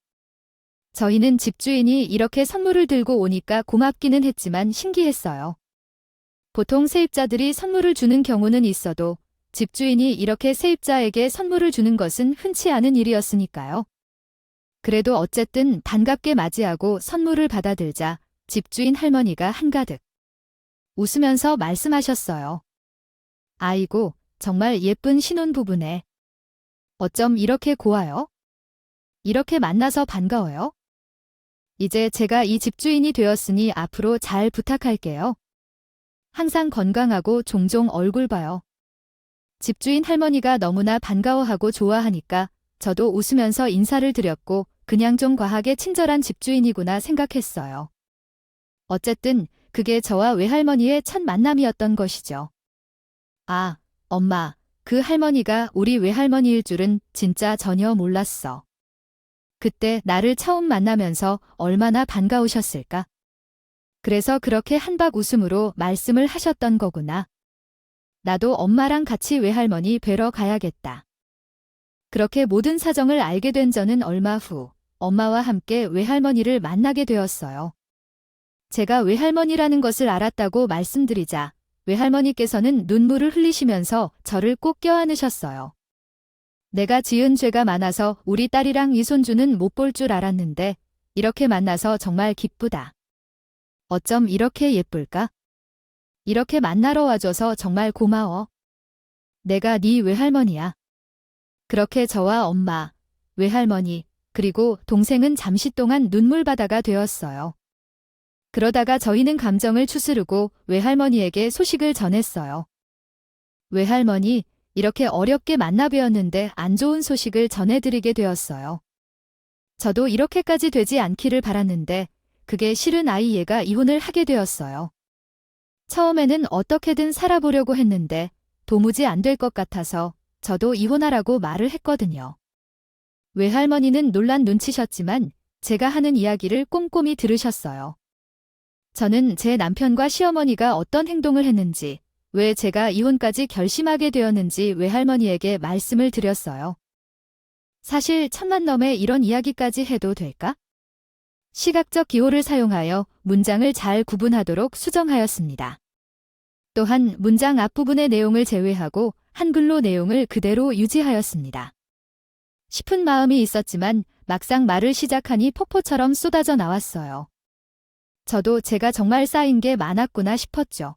저희는 집주인이 이렇게 선물을 들고 오니까 고맙기는 했지만 신기했어요. 보통 세입자들이 선물을 주는 경우는 있어도 집주인이 이렇게 세입자에게 선물을 주는 것은 흔치 않은 일이었으니까요. 그래도 어쨌든 반갑게 맞이하고 선물을 받아들자 집주인 할머니가 한가득 웃으면서 말씀하셨어요. 아이고, 정말 예쁜 신혼부부네. 어쩜 이렇게 고와요? 이렇게 만나서 반가워요? 이제 제가 이 집주인이 되었으니 앞으로 잘 부탁할게요. 항상 건강하고 종종 얼굴 봐요. 집주인 할머니가 너무나 반가워하고 좋아하니까 저도 웃으면서 인사를 드렸고 그냥 좀 과하게 친절한 집주인이구나 생각했어요. 어쨌든 그게 저와 외할머니의 첫 만남이었던 것이죠. 아, 엄마, 그 할머니가 우리 외할머니일 줄은 진짜 전혀 몰랐어. 그때 나를 처음 만나면서 얼마나 반가우셨을까? 그래서 그렇게 한박 웃음으로 말씀을 하셨던 거구나. 나도 엄마랑 같이 외할머니 뵈러 가야겠다. 그렇게 모든 사정을 알게 된 저는 얼마 후 엄마와 함께 외할머니를 만나게 되었어요. 제가 외할머니라는 것을 알았다고 말씀드리자 외할머니께서는 눈물을 흘리시면서 저를 꼭 껴안으셨어요. 내가 지은 죄가 많아서 우리 딸이랑 이 손주는 못 볼 줄 알았는데 이렇게 만나서 정말 기쁘다. 어쩜 이렇게 예쁠까? 이렇게 만나러 와줘서 정말 고마워. 내가 네 외할머니야. 그렇게 저와 엄마, 외할머니, 그리고 동생은 잠시 동안 눈물바다가 되었어요. 그러다가 저희는 감정을 추스르고 외할머니에게 소식을 전했어요. 외할머니, 이렇게 어렵게 만나 뵈었는데 안 좋은 소식을 전해드리게 되었어요. 저도 이렇게까지 되지 않기를 바랐는데 그게 실은 아이 얘가 이혼을 하게 되었어요. 처음에는 어떻게든 살아보려고 했는데 도무지 안 될 것 같아서 저도 이혼하라고 말을 했거든요. 외할머니는 놀란 눈치셨지만 제가 하는 이야기를 꼼꼼히 들으셨어요. 저는 제 남편과 시어머니가 어떤 행동을 했는지, 왜 제가 이혼까지 결심하게 되었는지 외할머니에게 말씀을 드렸어요. 사실 천만넘에 이런 이야기까지 해도 될까? 시각적 기호를 사용하여 문장을 잘 구분하도록 수정하였습니다. 또한 문장 앞부분의 내용을 제외하고 한글로 내용을 그대로 유지하였습니다. 싶은 마음이 있었지만 막상 말을 시작하니 폭포처럼 쏟아져 나왔어요. 저도 제가 정말 쌓인 게 많았구나 싶었죠.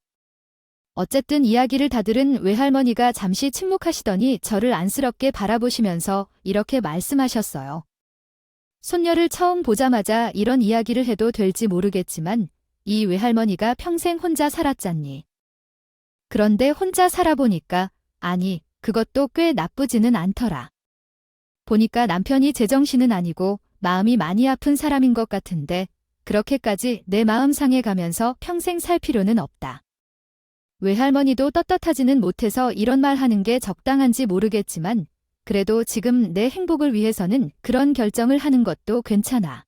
어쨌든 이야기를 다 들은 외할머니가 잠시 침묵하시더니 저를 안쓰럽게 바라보시면서 이렇게 말씀하셨어요. 손녀를 처음 보자마자 이런 이야기를 해도 될지 모르겠지만 이 외할머니가 평생 혼자 살았잖니. 그런데 혼자 살아보니까 아니, 그것도 꽤 나쁘지는 않더라. 보니까 남편이 제정신은 아니고 마음이 많이 아픈 사람인 것 같은데 그렇게까지 내 마음 상해가면서 평생 살 필요는 없다. 외할머니도 떳떳하지는 못해서 이런 말 하는 게 적당한지 모르겠지만 그래도 지금 내 행복을 위해서는 그런 결정을 하는 것도 괜찮아.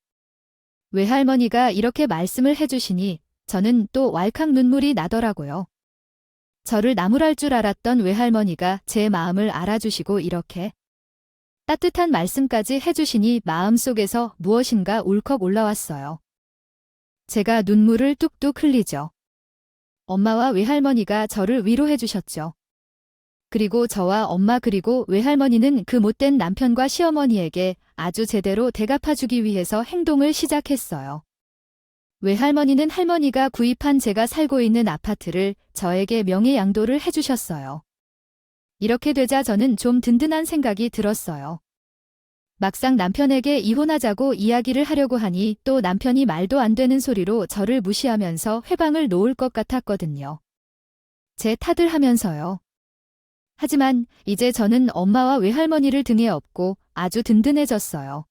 외할머니가 이렇게 말씀을 해주시니 저는 또 왈칵 눈물이 나더라고요. 저를 나무랄 줄 알았던 외할머니가 제 마음을 알아주시고 이렇게 따뜻한 말씀까지 해주시니 마음속에서 무엇인가 울컥 올라왔어요. 제가 눈물을 뚝뚝 흘리죠. 엄마와 외할머니가 저를 위로해 주셨죠. 그리고 저와 엄마 그리고 외할머니는 그 못된 남편과 시어머니에게 아주 제대로 대갚아주기 위해서 행동을 시작했어요. 외할머니는 할머니가 구입한 제가 살고 있는 아파트를 저에게 명의 양도를 해주셨어요. 이렇게 되자 저는 좀 든든한 생각이 들었어요. 막상 남편에게 이혼하자고 이야기를 하려고 하니 또 남편이 말도 안 되는 소리로 저를 무시하면서 회방을 놓을 것 같았거든요. 제 탓을 하면서요. 하지만 이제 저는 엄마와 외할머니를 등에 업고 아주 든든해졌어요.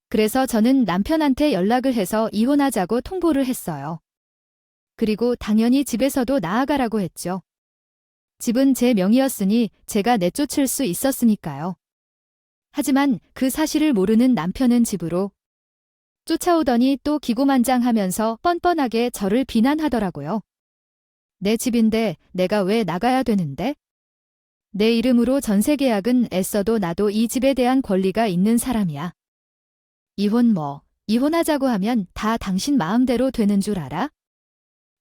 그래서 저는 남편한테 연락을 해서 이혼하자고 통보를 했어요. 그리고 당연히 집에서도 나아가라고 했죠. 집은 제 명의였으니 제가 내쫓을 수 있었으니까요. 하지만 그 사실을 모르는 남편은 집으로 쫓아오더니 또 기고만장하면서 뻔뻔하게 저를 비난하더라고요. 내 집인데 내가 왜 나가야 되는데? 내 이름으로 전세 계약은 애써도 나도 이 집에 대한 권리가 있는 사람이야. 이혼하자고 하면 다 당신 마음대로 되는 줄 알아?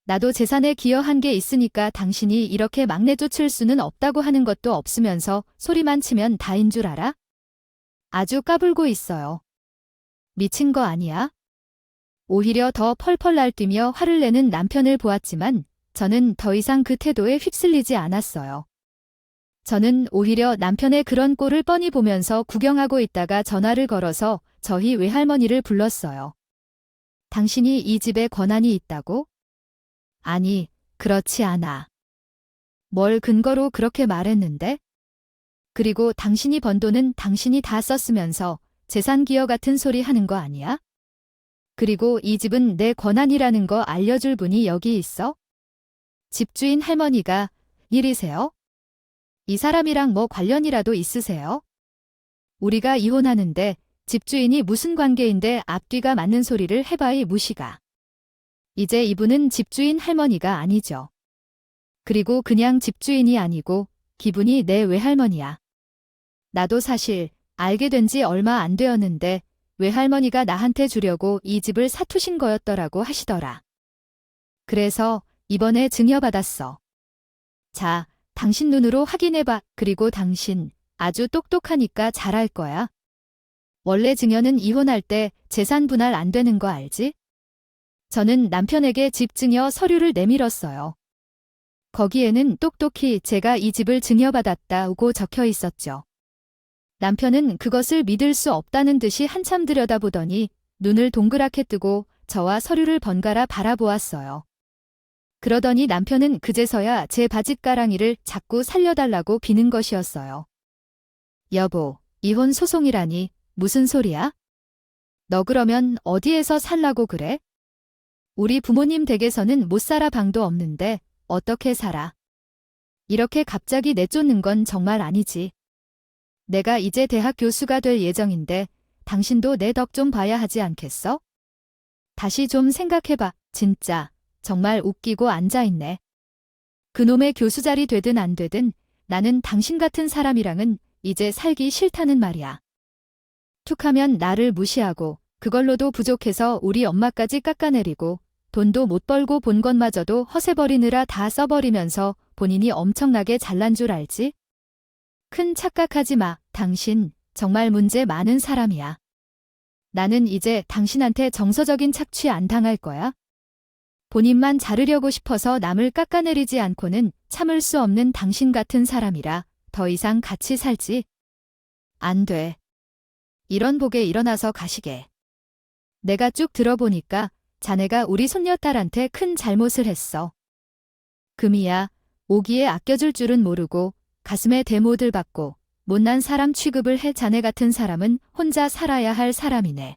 나도 재산에 기여한 게 있으니까 당신이 이렇게 막 내쫓을 수는 없다고 하는 것도 없으면서 소리만 치면 다인 줄 알아? 아주 까불고 있어요. 미친 거 아니야? 오히려 더 펄펄 날뛰며 화를 내는 남편을 보았지만 저는 더 이상 그 태도에 휩쓸리지 않았어요. 저는 오히려 남편의 그런 꼴을 뻔히 보면서 구경하고 있다가 전화를 걸어서 저희 외할머니를 불렀어요. 당신이 이 집에 권한이 있다고? 아니, 그렇지 않아. 뭘 근거로 그렇게 말했는데? 그리고 당신이 번 돈은 당신이 다 썼으면서 재산 기여 같은 소리 하는 거 아니야? 그리고 이 집은 내 권한이라는 거 알려줄 분이 여기 있어? 집주인 할머니가 일이세요? 이 사람이랑 뭐 관련이라도 있으세요? 우리가 이혼하는데 집주인이 무슨 관계인데 앞뒤가 맞는 소리를 해봐이 무시가. 이제 이분은 집주인 할머니가 아니죠. 그리고 그냥 집주인이 아니고 기분이 내 외할머니야. 나도 사실 알게 된 지 얼마 안 되었는데 외할머니가 나한테 주려고 이 집을 사투신 거였더라고 하시더라. 그래서 이번에 증여받았어. 자, 당신 눈으로 확인해봐. 그리고 당신 아주 똑똑하니까 잘할 거야. 원래 증여는 이혼할 때 재산 분할 안 되는 거 알지? 저는 남편에게 집 증여 서류를 내밀었어요. 거기에는 똑똑히 제가 이 집을 증여받았다고 적혀 있었죠. 남편은 그것을 믿을 수 없다는 듯이 한참 들여다보더니 눈을 동그랗게 뜨고 저와 서류를 번갈아 바라보았어요. 그러더니 남편은 그제서야 제 바짓가랑이를 자꾸 살려달라고 비는 것이었어요. 여보, 이혼 소송이라니 무슨 소리야? 너 그러면 어디에서 살라고 그래? 우리 부모님 댁에서는 못 살아 방도 없는데 어떻게 살아? 이렇게 갑자기 내쫓는 건 정말 아니지. 내가 이제 대학 교수가 될 예정인데 당신도 내 덕 좀 봐야 하지 않겠어? 다시 좀 생각해봐. 진짜 정말 웃기고 앉아있네. 그놈의 교수 자리 되든 안 되든 나는 당신 같은 사람이랑은 이제 살기 싫다는 말이야. 툭하면 나를 무시하고 그걸로도 부족해서 우리 엄마까지 깎아내리고 돈도 못 벌고 본 것마저도 허세버리느라 다 써버리면서 본인이 엄청나게 잘난 줄 알지? 큰 착각하지 마. 당신 정말 문제 많은 사람이야. 나는 이제 당신한테 정서적인 착취 안 당할 거야. 본인만 자르려고 싶어서 남을 깎아내리지 않고는 참을 수 없는 당신 같은 사람이라 더 이상 같이 살지. 안 돼. 이런 복에 일어나서 가시게. 내가 쭉 들어보니까 자네가 우리 손녀딸한테 큰 잘못을 했어. 금이야, 오기에 아껴줄 줄은 모르고 가슴에 대모들 받고 못난 사람 취급을 해. 자네 같은 사람은 혼자 살아야 할 사람이네.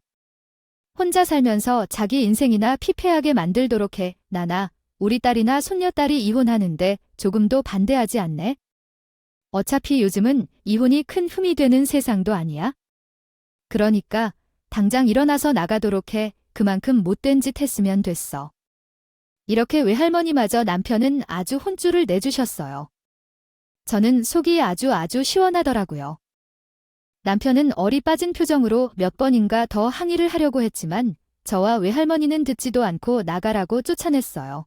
혼자 살면서 자기 인생이나 피폐하게 만들도록 해. 나나 우리 딸이나 손녀딸이 이혼하는데 조금도 반대하지 않네. 어차피 요즘은 이혼이 큰 흠이 되는 세상도 아니야. 그러니까 당장 일어나서 나가도록 해. 그만큼 못된 짓 했으면 됐어. 이렇게 외할머니마저 남편은 아주 혼쭐을 내주셨어요. 저는 속이 아주 시원하더라고요. 남편은 얼이 빠진 표정으로 몇 번인가 더 항의를 하려고 했지만 저와 외할머니는 듣지도 않고 나가라고 쫓아냈어요.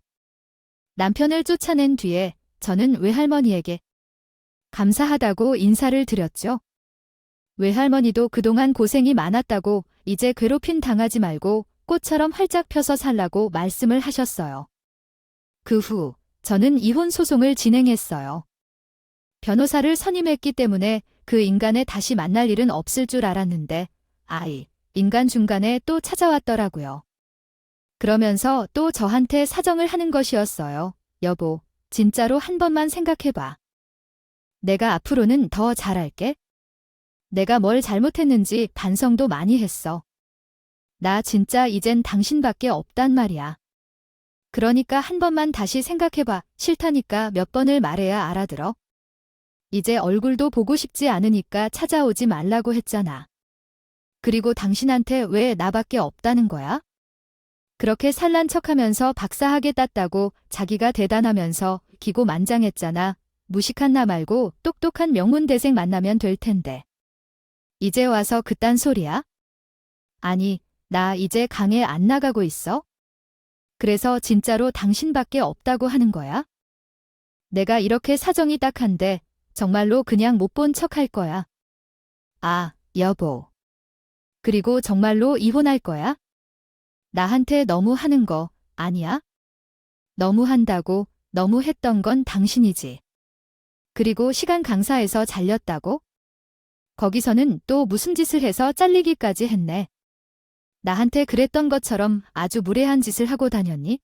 남편을 쫓아낸 뒤에 저는 외할머니에게 감사하다고 인사를 드렸죠. 외할머니도 그동안 고생이 많았다고 이제 괴롭힘 당하지 말고 꽃처럼 활짝 펴서 살라고 말씀을 하셨어요. 그 후 저는 이혼 소송을 진행했어요. 변호사를 선임했기 때문에 그 인간을 다시 만날 일은 없을 줄 알았는데 인간 중간에 또 찾아왔더라고요. 그러면서 또 저한테 사정을 하는 것이었어요. 여보, 진짜로 한 번만 생각해봐. 내가 앞으로는 더 잘할게. 내가 뭘 잘못했는지 반성도 많이 했어. 나 진짜 이젠 당신밖에 없단 말이야. 그러니까 한 번만 다시 생각해봐. 싫다니까 몇 번을 말해야 알아들어. 이제 얼굴도 보고 싶지 않으니까 찾아오지 말라고 했잖아. 그리고 당신한테 왜 나밖에 없다는 거야? 그렇게 살란 척하면서 박사학위 땄다고 자기가 대단하면서 기고만장했잖아. 무식한 나 말고 똑똑한 명문대생 만나면 될 텐데. 이제 와서 그딴 소리야? 아니, 나 이제 강에 안 나가고 있어? 그래서 진짜로 당신밖에 없다고 하는 거야? 내가 이렇게 사정이 딱한데 정말로 그냥 못 본 척 할 거야. 여보. 그리고 정말로 이혼할 거야? 나한테 너무 하는 거 아니야? 너무 한다고 너무 했던 건 당신이지. 그리고 시간 강사에서 잘렸다고? 거기서는 또 무슨 짓을 해서 잘리기까지 했네. 나한테 그랬던 것처럼 아주 무례한 짓을 하고 다녔니?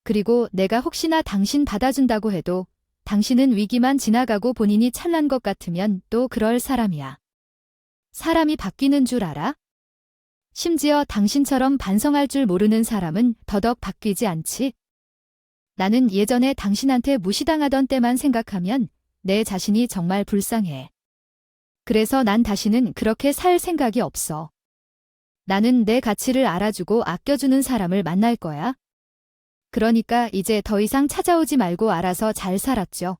그리고 내가 혹시나 당신 받아준다고 해도 당신은 위기만 지나가고 본인이 찬란 것 같으면 또 그럴 사람이야. 사람이 바뀌는 줄 알아? 심지어 당신처럼 반성할 줄 모르는 사람은 더더욱 바뀌지 않지. 나는 예전에 당신한테 무시당하던 때만 생각하면 내 자신이 정말 불쌍해. 그래서 난 다시는 그렇게 살 생각이 없어. 나는 내 가치를 알아주고 아껴주는 사람을 만날 거야. 그러니까 이제 더 이상 찾아오지 말고 알아서 잘 살았죠.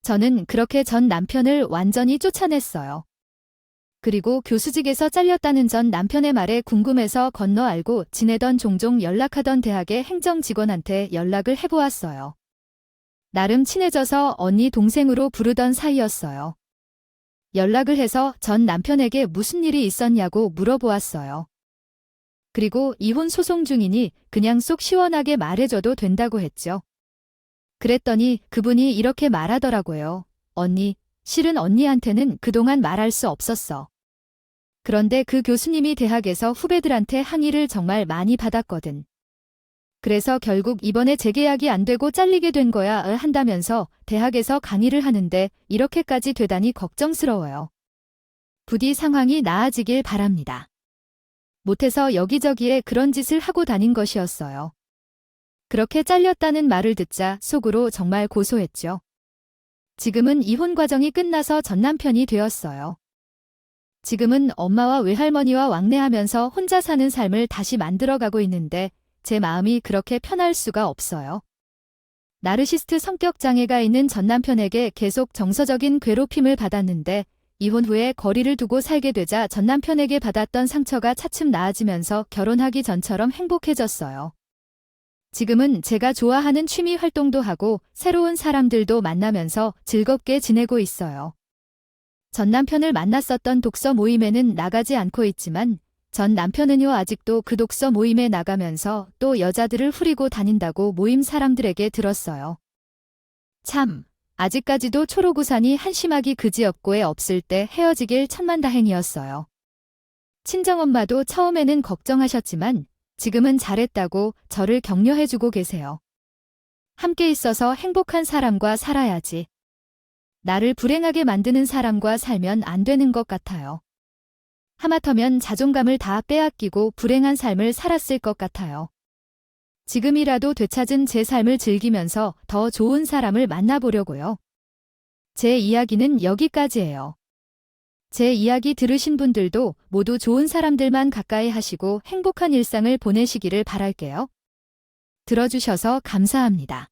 저는 그렇게 전 남편을 완전히 쫓아냈어요. 그리고 교수직에서 잘렸다는 전 남편의 말에 궁금해서 건너 알고 지내던 종종 연락하던 대학의 행정직원한테 연락을 해보았어요. 나름 친해져서 언니 동생으로 부르던 사이였어요. 연락을 해서 전 남편에게 무슨 일이 있었냐고 물어보았어요. 그리고 이혼 소송 중이니 그냥 속 시원하게 말해줘도 된다고 했죠. 그랬더니 그분이 이렇게 말하더라고요. 언니, 실은 언니한테는 그동안 말할 수 없었어. 그런데 그 교수님이 대학에서 후배들한테 항의를 정말 많이 받았거든. 그래서 결국 이번에 재계약이 안 되고 잘리게 된 거야 한다면서 대학에서 강의를 하는데 이렇게까지 되다니 걱정스러워요. 부디 상황이 나아지길 바랍니다. 못해서 여기저기에 그런 짓을 하고 다닌 것이었어요. 그렇게 잘렸다는 말을 듣자 속으로 정말 고소했죠. 지금은 이혼 과정이 끝나서 전 남편이 되었어요. 지금은 엄마와 외할머니와 왕래하면서 혼자 사는 삶을 다시 만들어가고 있는데 제 마음이 그렇게 편할 수가 없어요. 나르시스트 성격 장애가 있는 전 남편에게 계속 정서적인 괴롭힘을 받았는데 이혼 후에 거리를 두고 살게 되자 전 남편에게 받았던 상처가 차츰 나아지면서 결혼하기 전처럼 행복해졌어요. 지금은 제가 좋아하는 취미 활동도 하고 새로운 사람들도 만나면서 즐겁게 지내고 있어요. 전 남편을 만났었던 독서 모임에는 나가지 않고 있지만 전 남편은요 아직도 그 독서 모임에 나가면서 또 여자들을 후리고 다닌다고 모임 사람들에게 들었어요. 참, 아직까지도 초록우산이 한심하기 그지없고에 없을 때 헤어지길 천만다행이었어요. 친정엄마도 처음에는 걱정하셨지만 지금은 잘했다고 저를 격려해주고 계세요. 함께 있어서 행복한 사람과 살아야지. 나를 불행하게 만드는 사람과 살면 안 되는 것 같아요. 하마터면 자존감을 다 빼앗기고 불행한 삶을 살았을 것 같아요. 지금이라도 되찾은 제 삶을 즐기면서 더 좋은 사람을 만나보려고요. 제 이야기는 여기까지예요. 제 이야기 들으신 분들도 모두 좋은 사람들만 가까이 하시고 행복한 일상을 보내시기를 바랄게요. 들어주셔서 감사합니다.